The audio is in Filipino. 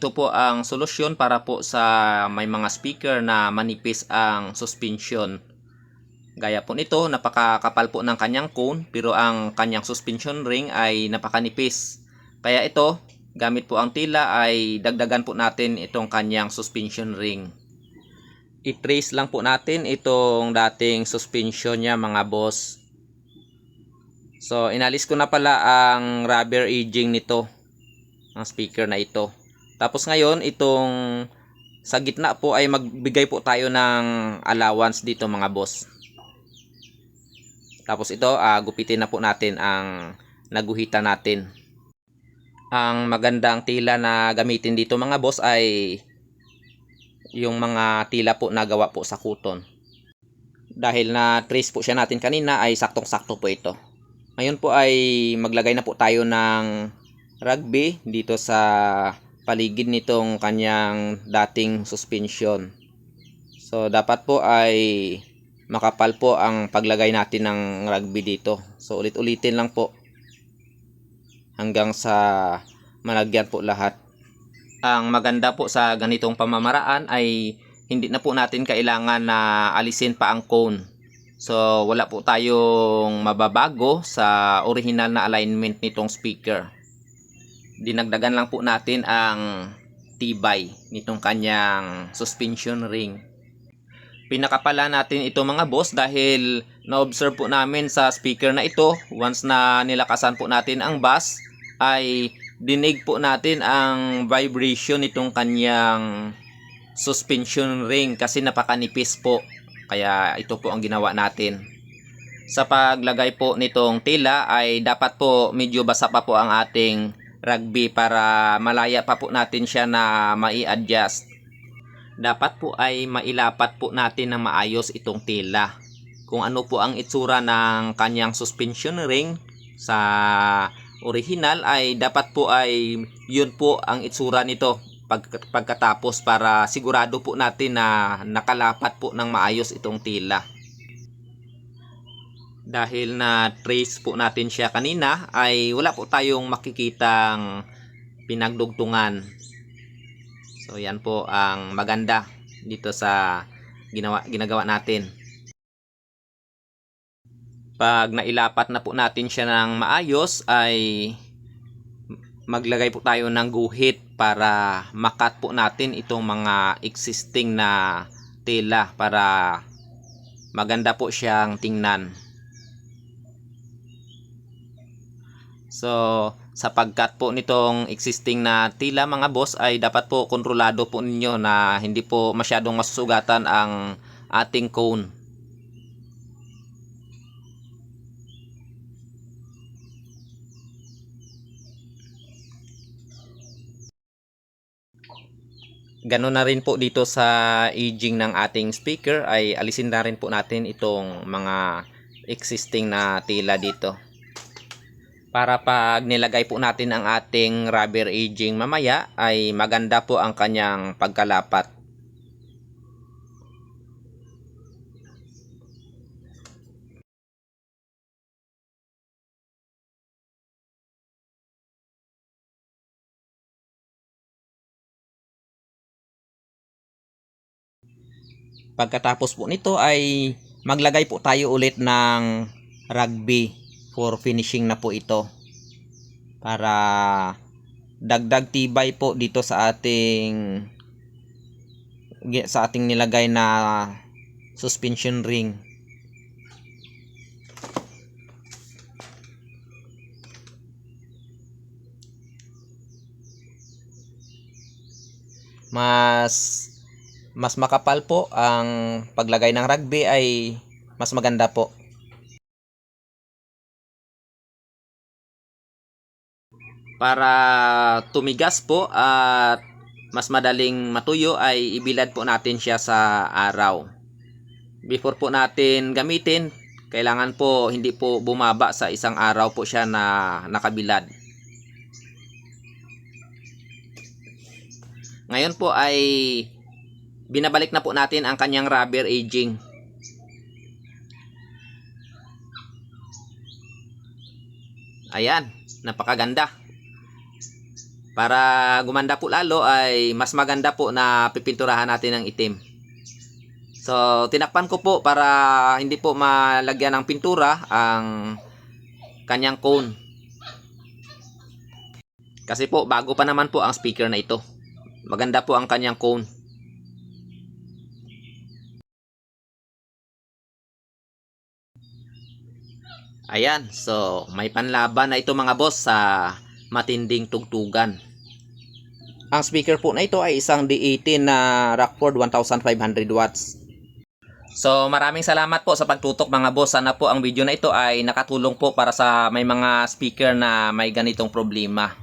ito po ang solusyon para po sa may mga speaker na manipis ang suspension. Gaya po nito, napakakapal po ng kanyang cone pero ang kanyang suspension ring ay napakanipis. Kaya ito, gamit po ang tila ay dagdagan po natin itong kanyang suspension ring. I-trace lang po natin itong dating suspension niya mga boss. So inalis ko na pala ang rubber edging nito, ang speaker na ito. Tapos ngayon itong sa gitna po ay magbigay po tayo ng allowance dito mga boss. Tapos ito gupitin na po natin ang naguhitan natin. Ang magandang tila na gamitin dito mga boss ay yung mga tila po na gawa po sa kuton. Dahil na trace po siya natin kanina ay saktong-sakto po ito. Ngayon po ay maglagay na po tayo ng rugby dito sa paligid nitong kanyang dating suspension. So dapat po ay makapal po ang paglagay natin ng rugby dito. So ulit-ulitin lang po hanggang sa malagyan po lahat. Ang maganda po sa ganitong pamamaraan ay hindi na po natin kailangan na alisin pa ang cone. So wala po tayong mababago sa original na alignment nitong speaker. Dinagdagan lang po natin ang tibay nitong kanyang suspension ring. Pinakapala natin ito mga boss dahil na-observe po namin sa speaker na ito, once na nilakasan po natin ang bass ay dinig po natin ang vibration nitong kanyang suspension ring kasi napakanipis po. Kaya ito po ang ginawa natin. Sa paglagay po nitong tila ay dapat po medyo basa pa po ang ating rugby para malaya pa po natin siya na mai-adjust. Dapat po ay mailapat po natin ng maayos itong tila. Kung ano po ang itsura ng kanyang suspension ring sa original ay dapat po ay yun po ang itsura nito pagkatapos para sigurado po natin na nakalapat po ng maayos itong tila. Dahil na trace po natin siya kanina ay wala po tayong makikitang pinagdugtungan. So yan po ang maganda dito sa ginagawa natin. Pag nailapat na po natin siya ng maayos ay maglagay po tayo ng guhit para makat po natin itong mga existing na tela para maganda po siyang tingnan. So sa pagkat po nitong existing na tila mga boss ay dapat po kontrolado po ninyo na hindi po masyadong masusugatan ang ating cone. Ganun na rin po dito sa edging ng ating speaker ay alisin na rin po natin itong mga existing na tila dito. Para pag nilagay po natin ang ating rubber edging mamaya ay maganda po ang kanyang pagkalapat. Pagkatapos po nito ay maglagay po tayo ulit ng rugby for finishing na po ito. Para dagdag tibay po dito sa ating nilagay na suspension ring. Mas makapal po ang paglagay ng rugby ay mas maganda po. Para tumigas po at mas madaling matuyo ay ibilad po natin siya sa araw. Before po natin gamitin, kailangan po hindi po bumaba sa isang araw po siya na nakabilad. Ngayon po ay binabalik na po natin ang kanyang rubber edging. Ayan, napakaganda. Para gumanda po lalo ay mas maganda po na pipinturahan natin ng itim. So, tinakpan ko po para hindi po malagyan ng pintura ang kanyang cone. Kasi po, bago pa naman po ang speaker na ito. Maganda po ang kanyang cone. Ayan, so may panlaban na ito mga boss sa matinding tugtugan. Ang speaker po na ito ay isang D18 na Rockford 1500 watts. So maraming salamat po sa pagtutok mga boss. Sana po ang video na ito ay nakatulong po para sa may mga speaker na may ganitong problema.